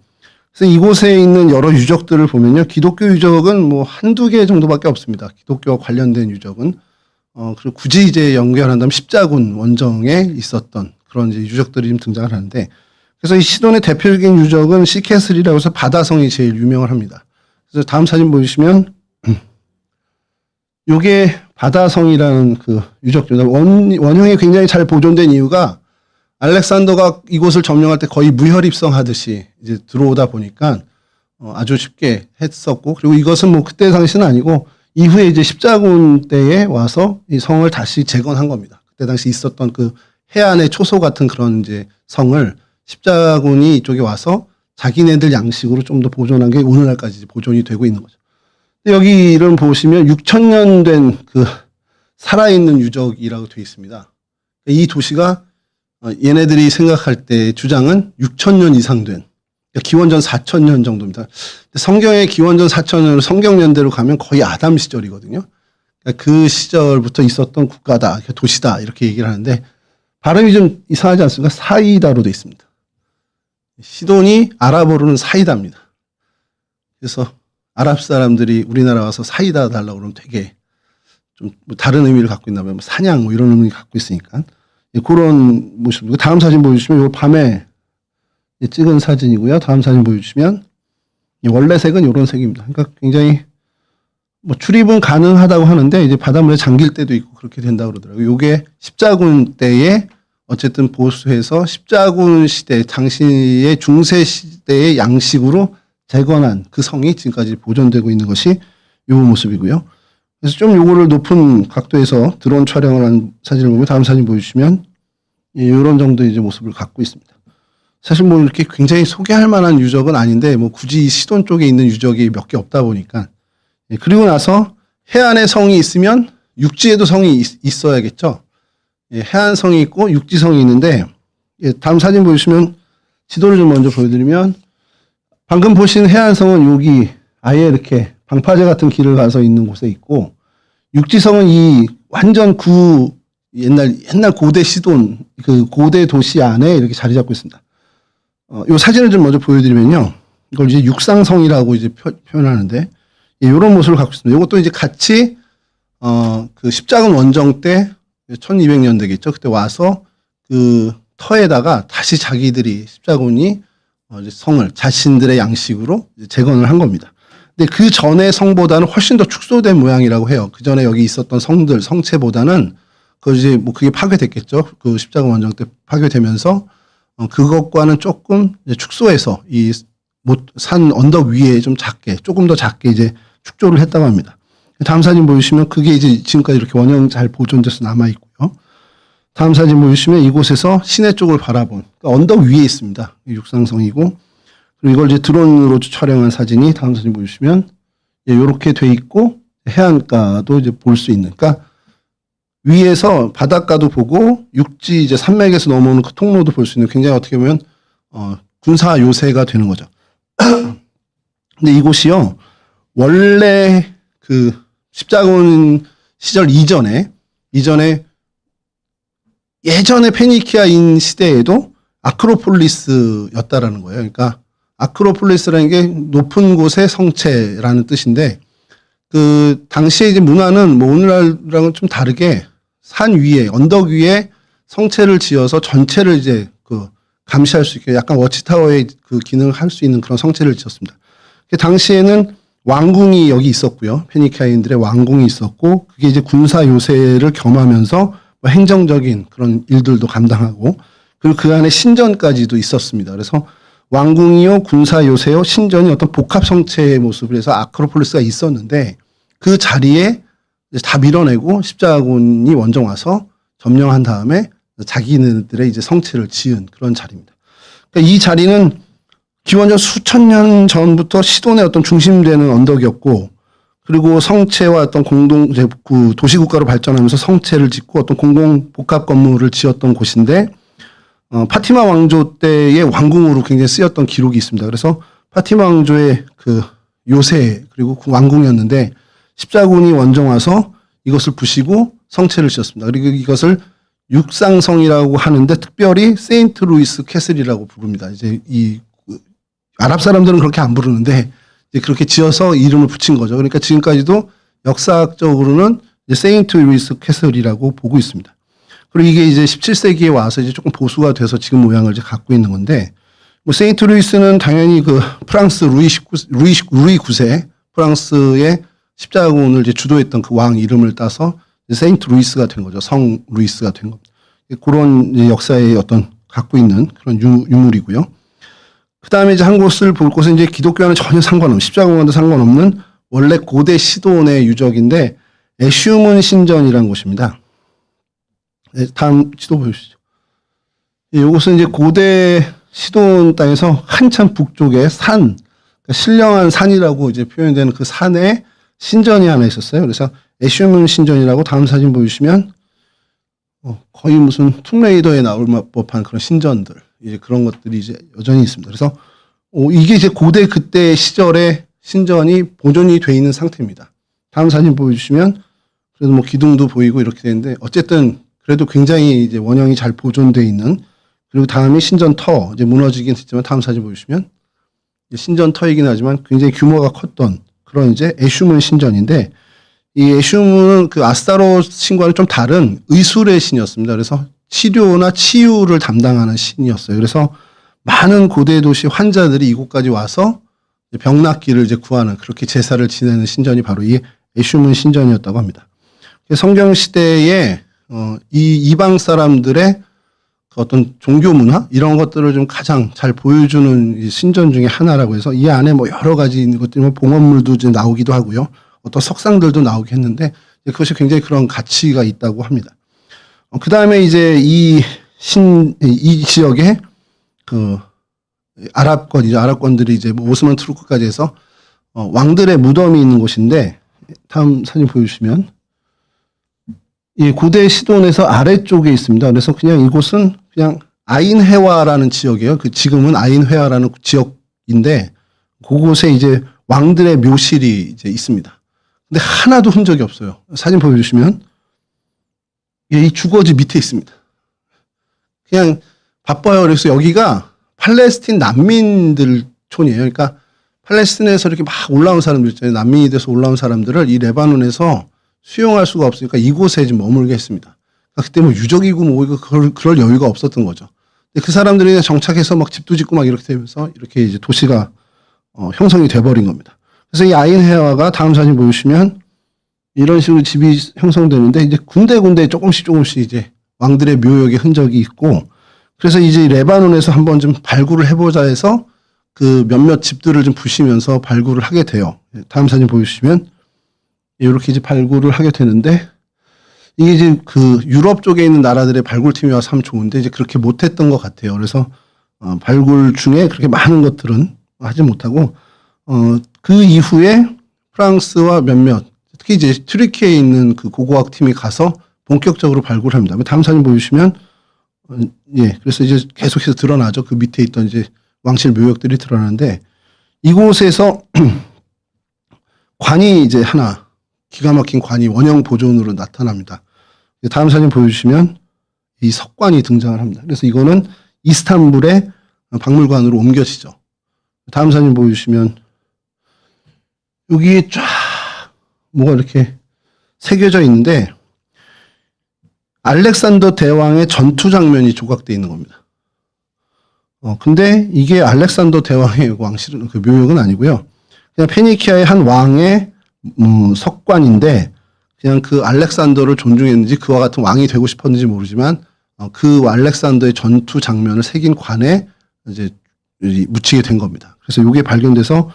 Speaker 1: 그래서 이곳에 있는 여러 유적들을 보면요, 기독교 유적은 뭐 한두 개 정도밖에 없습니다. 기독교와 관련된 유적은 그리고 굳이 이제 연결한다면 십자군 원정에 있었던 그런 이제 유적들이 좀 등장을 하는데, 그래서 이 시돈의 대표적인 유적은 시케슬이라고 해서 바다성이 제일 유명을 합니다. 그래서 다음 사진 보시면 요게 바다성이라는 그 유적입니다. 원형이 굉장히 잘 보존된 이유가 알렉산더가 이곳을 점령할 때 거의 무혈입성하듯이 이제 들어오다 보니까 아주 쉽게 했었고, 그리고 이것은 뭐 그때 당시는 아니고 이후에 이제 십자군 때에 와서 이 성을 다시 재건한 겁니다. 그때 당시 있었던 그 해안의 초소 같은 그런 이제 성을 십자군이 이쪽에 와서 자기네들 양식으로 좀 더 보존한 게 오늘날까지 보존이 되고 있는 거죠. 여기 이름 보시면 6,000년 된 그 살아있는 유적이라고 되어 있습니다. 이 도시가 얘네들이 생각할 때 주장은 6,000년 이상 된, 그러니까 기원전 4,000년 정도입니다. 성경의 기원전 4,000년 성경연대로 가면 거의 아담 시절이거든요. 그러니까 그 시절부터 있었던 국가다, 도시다 이렇게 얘기를 하는데 발음이 좀 이상하지 않습니까? 사이다로 되어 있습니다. 시돈이 아랍어로는 사이다입니다. 그래서 아랍 사람들이 우리나라 와서 사이다 달라고 그러면 되게 좀 다른 의미를 갖고 있나 봐요. 뭐 사냥 뭐 이런 의미를 갖고 있으니까. 그런 모습이고, 다음 사진 보여주시면 이 밤에 찍은 사진이고요. 다음 사진 보여주시면 원래 색은 이런 색입니다. 그러니까 굉장히 뭐 출입은 가능하다고 하는데 이제 바닷물에 잠길 때도 있고 그렇게 된다고 그러더라고요. 이게 십자군 때에 어쨌든 보수해서 십자군 시대 당시의 중세 시대의 양식으로 재건한 그 성이 지금까지 보존되고 있는 것이 이 모습이고요. 그래서 좀 요거를 높은 각도에서 드론 촬영을 한 사진을 보면 다음 사진 보여주시면 이런 정도의 이제 모습을 갖고 있습니다. 사실 뭐 이렇게 굉장히 소개할 만한 유적은 아닌데 뭐 굳이 시돈 쪽에 있는 유적이 몇 개 없다 보니까, 그리고 나서 해안에 성이 있으면 육지에도 성이 있어야겠죠. 해안성이 있고 육지성이 있는데, 다음 사진 보여주시면 지도를 좀 먼저 보여드리면 방금 보신 해안성은 여기 아예 이렇게 방파제 같은 길을 가서 있는 곳에 있고, 육지성은 이 완전 옛날 고대 시돈 그 고대 도시 안에 이렇게 자리 잡고 있습니다. 이 사진을 좀 먼저 보여드리면요, 이걸 이제 육상성이라고 이제 표현하는데 이런 모습을 갖고 있습니다. 이것도 이제 같이 그 십자군 원정 때 1200년 되겠죠. 그때 와서 그 터에다가 다시 자기들이 십자군이 성을 자신들의 양식으로 재건을 한 겁니다. 근데 그 전에 성보다는 훨씬 더 축소된 모양이라고 해요. 그 전에 여기 있었던 성들, 성체보다는 그게 파괴됐겠죠. 그 십자군 원정 때 파괴되면서 그것과는 조금 이제 축소해서 이 산 언덕 위에 좀 조금 더 작게 이제 축조를 했다고 합니다. 다음 사진 보여주시면 그게 이제 지금까지 이렇게 원형 잘 보존돼서 남아 있고요. 다음 사진 보여주시면 이곳에서 시내 쪽을 바라본, 그러니까 언덕 위에 있습니다. 육상성이고, 그리고 이걸 이제 드론으로 촬영한 사진이 다음 사진 보여주시면 이렇게 돼 있고 해안가도 이제 볼 수 있는. 그러니까 위에서 바닷가도 보고 육지 이제 산맥에서 넘어오는 그 통로도 볼 수 있는 굉장히 어떻게 보면 군사 요새가 되는 거죠. 근데 이곳이요 원래 그 십자군 시절 이전에 예전에 페니키아인 시대에도 아크로폴리스였다라는 거예요. 그러니까 아크로폴리스라는 게 높은 곳의 성체라는 뜻인데 그 당시에 이제 문화는 뭐 오늘날랑은 좀 다르게 산 위에 언덕 위에 성체를 지어서 전체를 이제 그 감시할 수 있게 약간 워치타워의 그 기능을 할 수 있는 그런 성체를 지었습니다. 그 당시에는 왕궁이 여기 있었고요. 페니키아인들의 왕궁이 있었고 그게 이제 군사 요새를 겸하면서 뭐 행정적인 그런 일들도 감당하고 그리고 그 안에 신전까지도 있었습니다. 그래서 왕궁이요, 군사 요새요, 신전이 어떤 복합 성체의 모습을 해서 아크로폴리스가 있었는데 그 자리에 다 밀어내고 십자군이 원정 와서 점령한 다음에 자기네들의 이제 성체를 지은 그런 자리입니다. 그러니까 이 자리는 기원전 수천 년 전부터 시돈의 어떤 중심되는 언덕이었고 그리고 성체와 어떤 공동 그 도시국가로 발전하면서 성체를 짓고 어떤 공공 복합 건물을 지었던 곳인데 파티마 왕조 때의 왕궁으로 굉장히 쓰였던 기록이 있습니다. 그래서 파티마 왕조의 그 요새 그리고 그 왕궁이었는데 십자군이 원정 와서 이것을 부시고 성체를 지었습니다. 그리고 이것을 육상성이라고 하는데 특별히 세인트 루이스 캐슬이라고 부릅니다. 이제 이 아랍 사람들은 그렇게 안 부르는데 이제 그렇게 지어서 이름을 붙인 거죠. 그러니까 지금까지도 역사학적으로는 이제 세인트 루이스 캐슬이라고 보고 있습니다. 그리고 이게 이제 17세기에 와서 이제 조금 보수가 돼서 지금 모양을 이제 갖고 있는 건데, 뭐 세인트 루이스는 당연히 그 프랑스 루이 9세 프랑스의 십자군을 이제 주도했던 그 왕 이름을 따서 세인트 루이스가 된 거죠. 성 루이스가 된 겁니다. 그런 이제 역사의 어떤 갖고 있는 그런 유물이고요. 그 다음에 이제 한 곳을 볼 곳은 이제 기독교와는 전혀 상관없는, 십자군과도 상관없는 원래 고대 시돈의 유적인데 애슈문 신전이라는 곳입니다. 네, 다음 지도 보여주시죠. 이곳은 이제 고대 시돈 땅에서 한참 북쪽에 산, 그러니까 신령한 산이라고 이제 표현되는 그 산에 신전이 하나 있었어요. 그래서 애슈문 신전이라고 다음 사진 보여주시면 거의 무슨 툼레이더에 나올 법한 그런 신전들, 이제 그런 것들이 이제 여전히 있습니다. 그래서 이게 이제 고대 그때 시절의 신전이 보존이 돼 있는 상태입니다. 다음 사진 보여주시면 그래도 뭐 기둥도 보이고 이렇게 되는데 어쨌든 그래도 굉장히 이제 원형이 잘 보존돼 있는, 그리고 다음이 신전 터, 이제 무너지긴 했지만 다음 사진 보여주시면 신전 터이긴 하지만 굉장히 규모가 컸던 그런 이제 애슈문 신전인데, 이 애슈문은 그 아스타롯 신과는 좀 다른 의술의 신이었습니다. 그래서 치료나 치유를 담당하는 신이었어요. 그래서 많은 고대 도시 환자들이 이곳까지 와서 병 낫기를 이제 구하는, 그렇게 제사를 지내는 신전이 바로 이 애슈문 신전이었다고 합니다. 성경 시대에 이 이방 사람들의 어떤 종교 문화 이런 것들을 좀 가장 잘 보여주는 신전 중에 하나라고 해서 이 안에 뭐 여러 가지 있는 것들이 뭐 봉헌물도 이제 나오기도 하고요. 어떤 석상들도 나오게 했는데 그것이 굉장히 그런 가치가 있다고 합니다. 그 다음에 이제 이 지역에 그 아랍권이죠. 아랍권들이 이제 뭐 오스만 투르크까지 해서 왕들의 무덤이 있는 곳인데, 다음 사진 보여주시면 이 고대 시돈에서 아래쪽에 있습니다. 그래서 그냥 이곳은 그냥 아인회화라는 지역이에요. 그 지금은 아인회화라는 지역인데 그곳에 이제 왕들의 묘실이 이제 있습니다. 근데 하나도 흔적이 없어요. 사진 보여주시면 이 주거지 밑에 있습니다. 그냥 바빠요. 그래서 여기가 팔레스틴 난민들 촌이에요. 그러니까 팔레스틴에서 이렇게 막 올라온 사람들 있잖아요. 난민이 돼서 올라온 사람들을 이 레바논에서 수용할 수가 없으니까 이곳에 지금 머물게 했습니다. 그러니까 그때 뭐 유적이고 뭐 그럴 여유가 없었던 거죠. 근데 그 사람들이 정착해서 막 집도 짓고 막 이렇게 되면서 이렇게 이제 도시가 형성이 돼버린 겁니다. 그래서 이 아인헤아가 다음 사진 보시면 이런 식으로 집이 형성되는데 이제 군데군데 조금씩 이제 왕들의 묘역의 흔적이 있고, 그래서 이제 레바논에서 한번 좀 발굴을 해보자 해서 그 몇몇 집들을 좀 부시면서 발굴을 하게 돼요. 다음 사진 보여주시면 이렇게 이제 발굴을 하게 되는데, 이게 이제 그 유럽 쪽에 있는 나라들의 발굴팀이 와서 하면 좋은데 이제 그렇게 못했던 것 같아요. 그래서 발굴 중에 그렇게 많은 것들은 하지 못하고 그 이후에 프랑스와 몇몇, 특히 이제 튀르키예에 있는 그 고고학 팀이 가서 본격적으로 발굴합니다. 다음 사진 보여주시면, 예, 그래서 이제 계속해서 드러나죠. 그 밑에 있던 이제 왕실 묘역들이 드러나는데, 이곳에서 관이 이제 하나, 기가 막힌 관이 원형 보존으로 나타납니다. 다음 사진 보여주시면 이 석관이 등장을 합니다. 그래서 이거는 이스탄불의 박물관으로 옮겨지죠. 다음 사진 보여주시면 여기에 쫙 뭐가 이렇게 새겨져 있는데 알렉산더 대왕의 전투 장면이 조각되어 있는 겁니다. 근데 이게 알렉산더 대왕의 왕실은 그 묘역은 아니고요. 그냥 페니키아의 한 왕의 석관인데 그냥 그 알렉산더를 존중했는지 그와 같은 왕이 되고 싶었는지 모르지만 그 알렉산더의 전투 장면을 새긴 관에 이제 묻히게 된 겁니다. 그래서 이게 발견돼서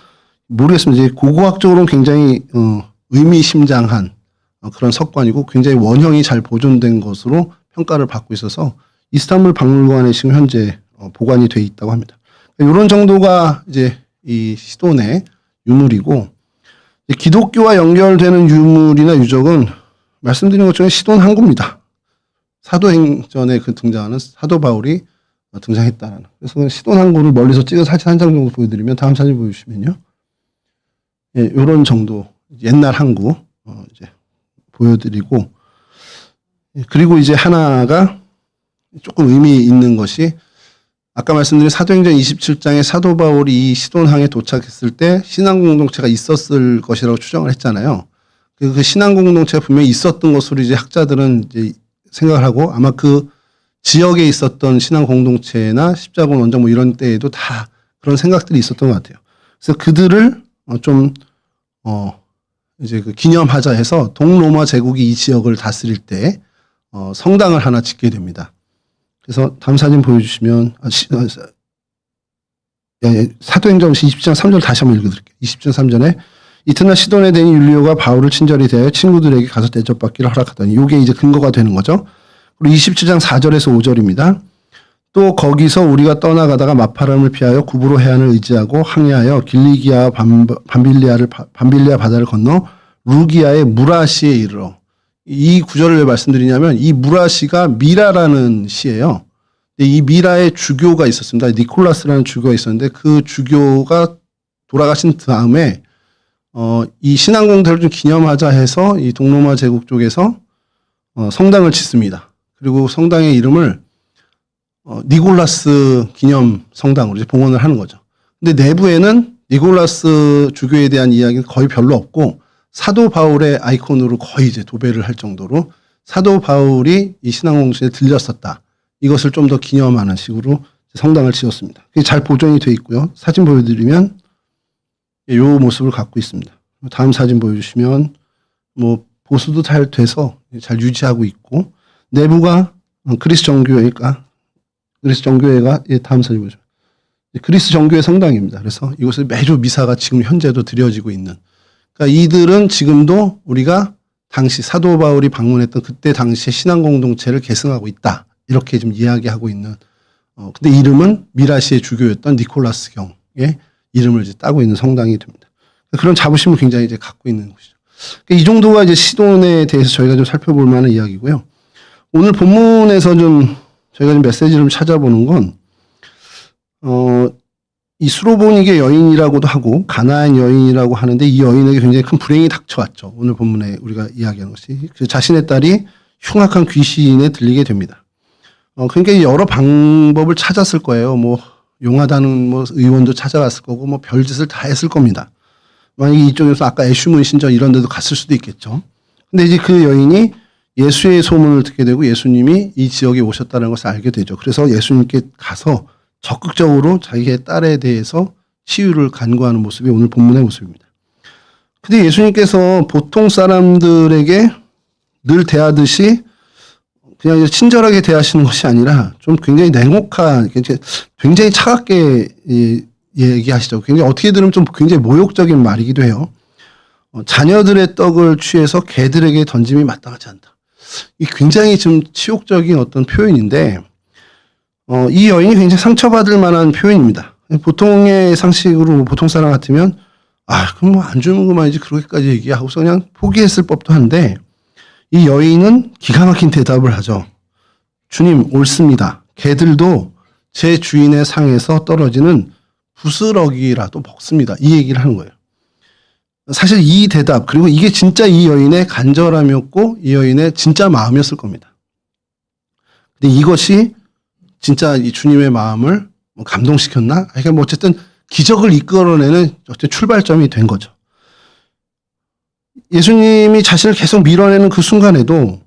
Speaker 1: 모르겠습니다. 이제 고고학적으로는 굉장히 의미심장한 그런 석관이고 굉장히 원형이 잘 보존된 것으로 평가를 받고 있어서 이스탄불 박물관에 지금 현재 보관이 돼 있다고 합니다. 이런 정도가 이제 이 시돈의 유물이고 기독교와 연결되는 유물이나 유적은 말씀드린 것처럼 시돈 항구입니다. 사도행전에 그 등장하는 사도 바울이 등장했다라는. 그래서 시돈 항구를 멀리서 찍은 사진 한 장 정도 보여드리면 다음 사진 보여주시면요. 예, 이런 정도 옛날 항구 이제 보여드리고 그리고 이제 하나가 조금 의미 있는 것이 아까 말씀드린 사도행전 27장에 사도 바울이 이 시돈항에 도착했을 때 신앙 공동체가 있었을 것이라고 추정을 했잖아요. 그 신앙 공동체가 분명히 있었던 것으로 이제 학자들은 이제 생각을 하고 아마 그 지역에 있었던 신앙 공동체나 십자군 원정 뭐 이런 때에도 다 그런 생각들이 있었던 것 같아요. 그래서 그들을 좀 이제 그 기념하자 해서 동로마 제국이 이 지역을 다스릴 때 성당을 하나 짓게 됩니다. 그래서 다음 사진 보여주시면 사도행전 20장 3절 다시 한번 읽어드릴게요. 20장 3절에 이튿날 시돈에 대니 율리오가 바울을 친절히 대하여 친구들에게 가서 대접받기를 허락하더니 이게 이제 근거가 되는 거죠. 그리고 27장 4절에서 5절입니다. 또 거기서 우리가 떠나가다가 마파람을 피하여 구브로 해안을 의지하고 항해하여 길리기아와 밤빌리아 바다를 건너 루기아의 무라시에 이르러 이 구절을 왜 말씀드리냐면 이 무라시가 미라라는 시예요. 이 미라의 주교가 있었습니다. 니콜라스라는 주교가 있었는데 그 주교가 돌아가신 다음에 이 신앙공동체를 좀 기념하자 해서 이 동로마 제국 쪽에서 성당을 짓습니다. 그리고 성당의 이름을 니콜라스 기념 성당으로 이제 봉헌을 하는 거죠. 근데 내부에는 니콜라스 주교에 대한 이야기는 거의 별로 없고 사도 바울의 아이콘으로 거의 이제 도배를 할 정도로 사도 바울이 이 신앙공동체에 들렸었다. 이것을 좀 더 기념하는 식으로 성당을 지었습니다. 그게 잘 보존이 돼 있고요. 사진 보여드리면 이 모습을 갖고 있습니다. 다음 사진 보여주시면 뭐 보수도 잘 돼서 잘 유지하고 있고 내부가 그리스 정교회가 다음 사진 보죠. 그리스 정교회 성당입니다. 그래서 이곳에 매주 미사가 지금 현재도 드려지고 있는. 그러니까 이들은 지금도 우리가 당시 사도 바울이 방문했던 그때 당시의 신앙 공동체를 계승하고 있다. 이렇게 좀 이야기하고 있는. 근데 이름은 미라시의 주교였던 니콜라스 경의 이름을 이제 따고 있는 성당이 됩니다. 그런 자부심을 굉장히 이제 갖고 있는 곳이죠. 그러니까 이 정도가 이제 시돈에 대해서 저희가 좀 살펴볼 만한 이야기고요. 오늘 본문에서 좀 저희가 좀 메시지를 좀 찾아보는 건, 이 수로보니게 여인이라고도 하고 가나안 여인이라고 하는데 이 여인에게 굉장히 큰 불행이 닥쳐왔죠. 오늘 본문에 우리가 이야기하는 것이. 그래서 자신의 딸이 흉악한 귀신에 들리게 됩니다. 그러니까 여러 방법을 찾았을 거예요. 뭐 용하다는 뭐 의원도 찾아갔을 거고 뭐 별짓을 다 했을 겁니다. 만약에 이쪽에서 아까 애슈문 신전 이런 데도 갔을 수도 있겠죠. 근데 이제 그 여인이 예수의 소문을 듣게 되고 예수님이 이 지역에 오셨다는 것을 알게 되죠. 그래서 예수님께 가서 적극적으로 자기의 딸에 대해서 치유를 간구하는 모습이 오늘 본문의 모습입니다. 근데 예수님께서 보통 사람들에게 늘 대하듯이 그냥 친절하게 대하시는 것이 아니라 좀 굉장히 냉혹한, 굉장히 차갑게 얘기하시죠. 굉장히 어떻게 들으면 좀 굉장히 모욕적인 말이기도 해요. 자녀들의 떡을 취해서 개들에게 던짐이 마땅하지 않다. 이 굉장히 좀 치욕적인 어떤 표현인데, 이 여인이 굉장히 상처받을 만한 표현입니다. 보통의 상식으로 보통 사람 같으면 그럼 뭐 안 주면 그만이지 그렇게까지 얘기하고서 그냥 포기했을 법도 한데 이 여인은 기가 막힌 대답을 하죠. 주님, 옳습니다. 개들도 제 주인의 상에서 떨어지는 부스러기라도 먹습니다. 이 얘기를 하는 거예요. 사실 이 대답, 그리고 이게 진짜 이 여인의 간절함이었고 이 여인의 진짜 마음이었을 겁니다. 근데 이것이 진짜 이 주님의 마음을 감동시켰나? 그러니까 뭐 어쨌든 기적을 이끌어내는 어쨌든 출발점이 된 거죠. 예수님이 자신을 계속 밀어내는 그 순간에도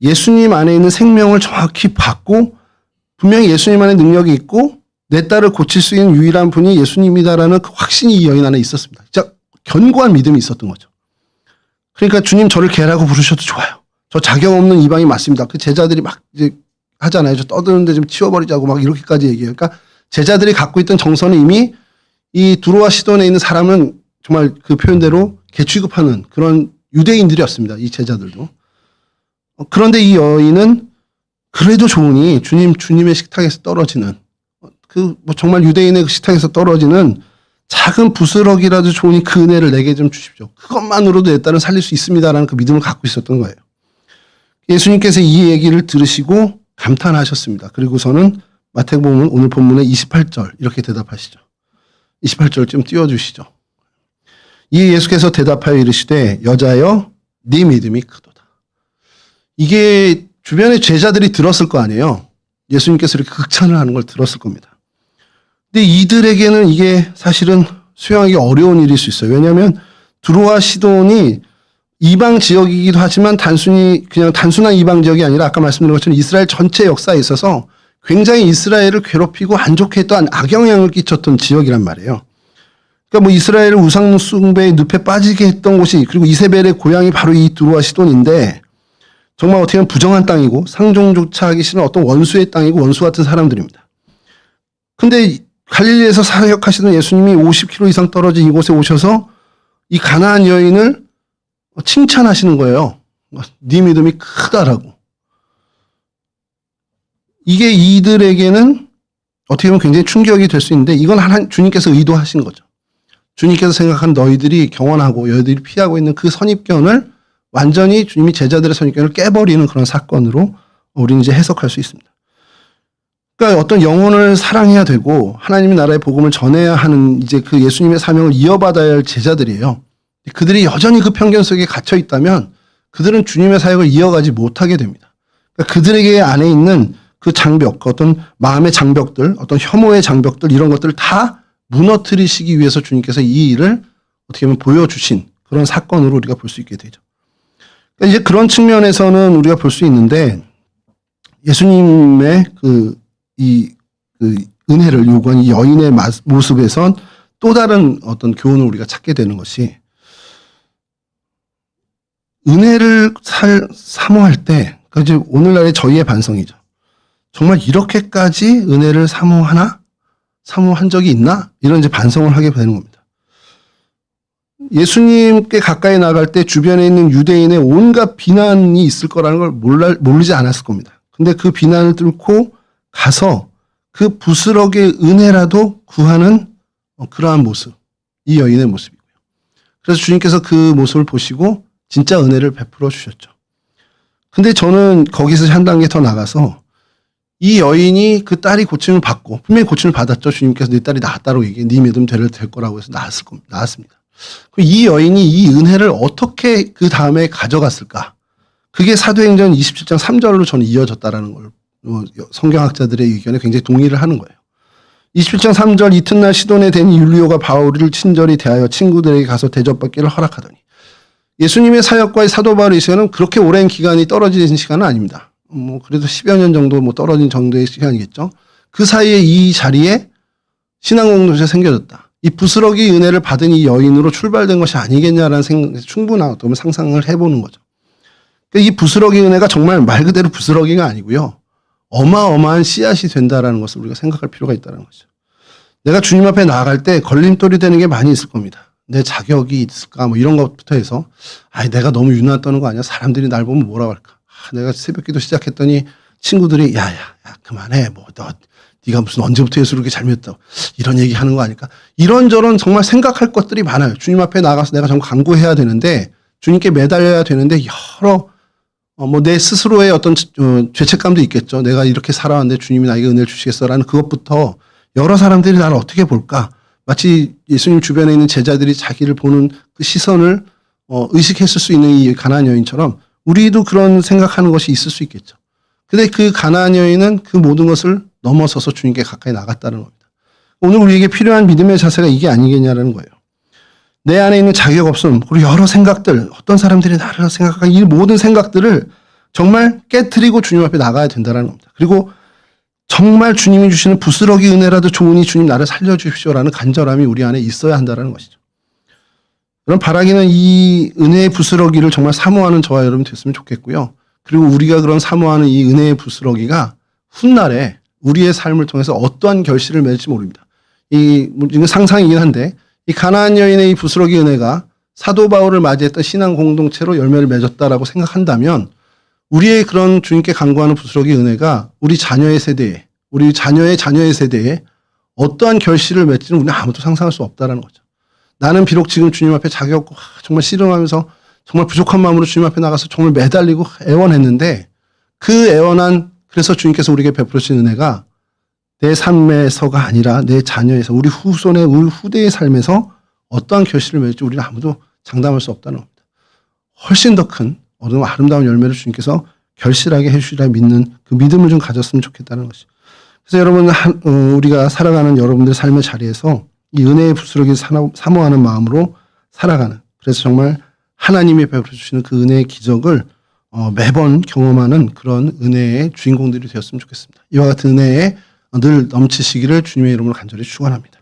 Speaker 1: 예수님 안에 있는 생명을 정확히 받고 분명히 예수님 안에 능력이 있고 내 딸을 고칠 수 있는 유일한 분이 예수님이다라는 그 확신이 이 여인 안에 있었습니다. 진짜 견고한 믿음이 있었던 거죠. 그러니까 주님 저를 개라고 부르셔도 좋아요. 저 자격 없는 이방이 맞습니다. 그 제자들이 막 이제 하잖아요. 저 떠드는데 좀 치워버리자고 막 이렇게까지 얘기해요. 그러니까 제자들이 갖고 있던 정서는 이미 이 두로와 시돈에 있는 사람은 정말 그 표현대로 개 취급하는 그런 유대인들이었습니다. 이 제자들도. 그런데 이 여인은 그래도 좋으니 주님의 식탁에서 떨어지는 그 뭐 정말 유대인의 그 식탁에서 떨어지는 작은 부스러기라도 좋으니 그 은혜를 내게 좀 주십시오. 그것만으로도 내 딸을 살릴 수 있습니다라는 그 믿음을 갖고 있었던 거예요. 예수님께서 이 얘기를 들으시고 감탄하셨습니다. 그리고서는 마태복음 오늘 본문의 28절 이렇게 대답하시죠. 28절 좀 띄워주시죠. 이 예수께서 대답하여 이르시되 여자여 네 믿음이 크도다. 이게 주변의 제자들이 들었을 거 아니에요. 예수님께서 이렇게 극찬을 하는 걸 들었을 겁니다. 근데 이들에게는 이게 사실은 수용하기 어려운 일일 수 있어요. 왜냐하면 두로와 시돈이 이방 지역이기도 하지만 그냥 단순한 이방 지역이 아니라 아까 말씀드린 것처럼 이스라엘 전체 역사에 있어서 굉장히 이스라엘을 괴롭히고 안 좋게 했던 악영향을 끼쳤던 지역이란 말이에요. 그러니까 뭐 이스라엘을 우상 숭배의 늪에 빠지게 했던 곳이 그리고 이세벨의 고향이 바로 이 두로와 시돈인데 정말 어떻게 보면 부정한 땅이고 상종조차 하기 싫은 어떤 원수의 땅이고 원수 같은 사람들입니다. 근데 갈릴리에서 사역하시던 예수님이 50km 이상 떨어진 이곳에 오셔서 이 가나안 여인을 칭찬하시는 거예요. 네 믿음이 크다라고. 이게 이들에게는 어떻게 보면 굉장히 충격이 될 수 있는데 이건 주님께서 의도하신 거죠. 주님께서 생각한 너희들이 경원하고 너희들이 피하고 있는 그 선입견을 완전히 주님이 제자들의 선입견을 깨버리는 그런 사건으로 우리는 이제 해석할 수 있습니다. 그러니까 어떤 영혼을 사랑해야 되고 하나님의 나라의 복음을 전해야 하는 이제 그 예수님의 사명을 이어받아야 할 제자들이에요. 그들이 여전히 그 편견 속에 갇혀 있다면 그들은 주님의 사역을 이어가지 못하게 됩니다. 그러니까 그들에게 안에 있는 그 장벽, 어떤 마음의 장벽들, 어떤 혐오의 장벽들 이런 것들을 다 무너뜨리시기 위해서 주님께서 이 일을 어떻게 보면 보여주신 그런 사건으로 우리가 볼 수 있게 되죠. 그러니까 이제 그런 측면에서는 우리가 볼 수 있는데 예수님의 그 은혜를 요구한 이 여인의 모습에선 또 다른 어떤 교훈을 우리가 찾게 되는 것이 은혜를 사모할 때, 그러니까 이제 오늘날의 저희의 반성이죠. 정말 이렇게까지 은혜를 사모하나? 사모한 적이 있나? 이런 이제 반성을 하게 되는 겁니다. 예수님께 가까이 나갈 때 주변에 있는 유대인의 온갖 비난이 있을 거라는 걸 모르지 않았을 겁니다. 근데 그 비난을 뚫고 가서 그 부스럭의 은혜라도 구하는 그러한 모습, 이 여인의 모습이고요. 그래서 주님께서 그 모습을 보시고 진짜 은혜를 베풀어 주셨죠. 근데 저는 거기서 한 단계 더 나가서 이 여인이 그 딸이 고침을 받고 분명히 고침을 받았죠. 주님께서 네 딸이 나았다고 얘기해. 네 믿음 될 거라고 해서 나았습니다. 이 여인이 이 은혜를 어떻게 그 다음에 가져갔을까? 그게 사도행전 27장 3절로 저는 이어졌다라는 걸 성경학자들의 의견에 굉장히 동의를 하는 거예요. 27장 3절 이튿날 시돈에 된 율리오가 바울을 친절히 대하여 친구들에게 가서 대접받기를 허락하더니 예수님의 사역과의 사도 바울의 시간은 그렇게 오랜 기간이 떨어진 시간은 아닙니다. 뭐 그래도 10여 년 정도 뭐 떨어진 정도의 시간이겠죠. 그 사이에 이 자리에 신앙 공동체가 생겨졌다. 이 부스러기 은혜를 받은 이 여인으로 출발된 것이 아니겠냐라는 생각, 충분한 어떤 상상을 해보는 거죠. 이 부스러기 은혜가 정말 말 그대로 부스러기가 아니고요. 어마어마한 씨앗이 된다라는 것을 우리가 생각할 필요가 있다는 거죠. 내가 주님 앞에 나아갈 때 걸림돌이 되는 게 많이 있을 겁니다. 내 자격이 있을까 뭐 이런 것부터 해서 내가 너무 유난 떠는 거 아니야? 사람들이 날 보면 뭐라고 할까? 내가 새벽기도 시작했더니 친구들이 야 그만해. 뭐 너 네가 무슨 언제부터 예수를 그렇게 잘 믿었다고 이런 얘기 하는 거 아닐까? 이런저런 정말 생각할 것들이 많아요. 주님 앞에 나가서 내가 정말 간구해야 되는데 주님께 매달려야 되는데 여러 뭐 내 스스로의 어떤 죄책감도 있겠죠. 내가 이렇게 살아왔는데 주님이 나에게 은혜를 주시겠어라는 그것부터 여러 사람들이 나를 어떻게 볼까? 마치 예수님 주변에 있는 제자들이 자기를 보는 그 시선을 의식했을 수 있는 이 가나안 여인처럼 우리도 그런 생각하는 것이 있을 수 있겠죠. 근데 그 가나안 여인은 그 모든 것을 넘어서서 주님께 가까이 나갔다는 겁니다. 오늘 우리에게 필요한 믿음의 자세가 이게 아니겠냐라는 거예요. 내 안에 있는 자격 없음, 그리고 여러 생각들, 어떤 사람들이 나를 생각하는 이 모든 생각들을 정말 깨트리고 주님 앞에 나가야 된다는 겁니다. 그리고 정말 주님이 주시는 부스러기 은혜라도 좋으니 주님 나를 살려주십시오라는 간절함이 우리 안에 있어야 한다는 것이죠. 그럼 바라기는 이 은혜의 부스러기를 정말 사모하는 저와 여러분 됐으면 좋겠고요. 그리고 우리가 그런 사모하는 이 은혜의 부스러기가 훗날에 우리의 삶을 통해서 어떠한 결실을 맺을지 모릅니다. 이건 상상이긴 한데 이 가나안 여인의 이 부스러기 은혜가 사도 바울을 맞이했던 신앙 공동체로 열매를 맺었다라고 생각한다면 우리의 그런 주님께 간구하는 부스러기 은혜가 우리 자녀의 세대에, 우리 자녀의 자녀의 세대에 어떠한 결실을 맺지는 우리는 아무도 상상할 수 없다는 거죠. 나는 비록 지금 주님 앞에 자격 없고 정말 씨름하면서 정말 부족한 마음으로 주님 앞에 나가서 정말 매달리고 애원했는데 그 애원한 그래서 주님께서 우리에게 베풀어 주신 은혜가 내 삶에서가 아니라 내 자녀에서 우리 후손의 우리 후대의 삶에서 어떠한 결실을 맺을지 우리는 아무도 장담할 수 없다는 겁니다. 훨씬 더 큰 아름다운 열매를 주님께서 결실하게 해주시리라 믿는 그 믿음을 좀 가졌으면 좋겠다는 것이. 그래서 여러분 우리가 살아가는 여러분들 삶의 자리에서 이 은혜의 부스러기를 사모하는 마음으로 살아가는 그래서 정말 하나님이 베풀어 주시는 그 은혜의 기적을 매번 경험하는 그런 은혜의 주인공들이 되었으면 좋겠습니다. 이와 같은 은혜에 늘 넘치시기를 주님의 이름으로 간절히 축원합니다.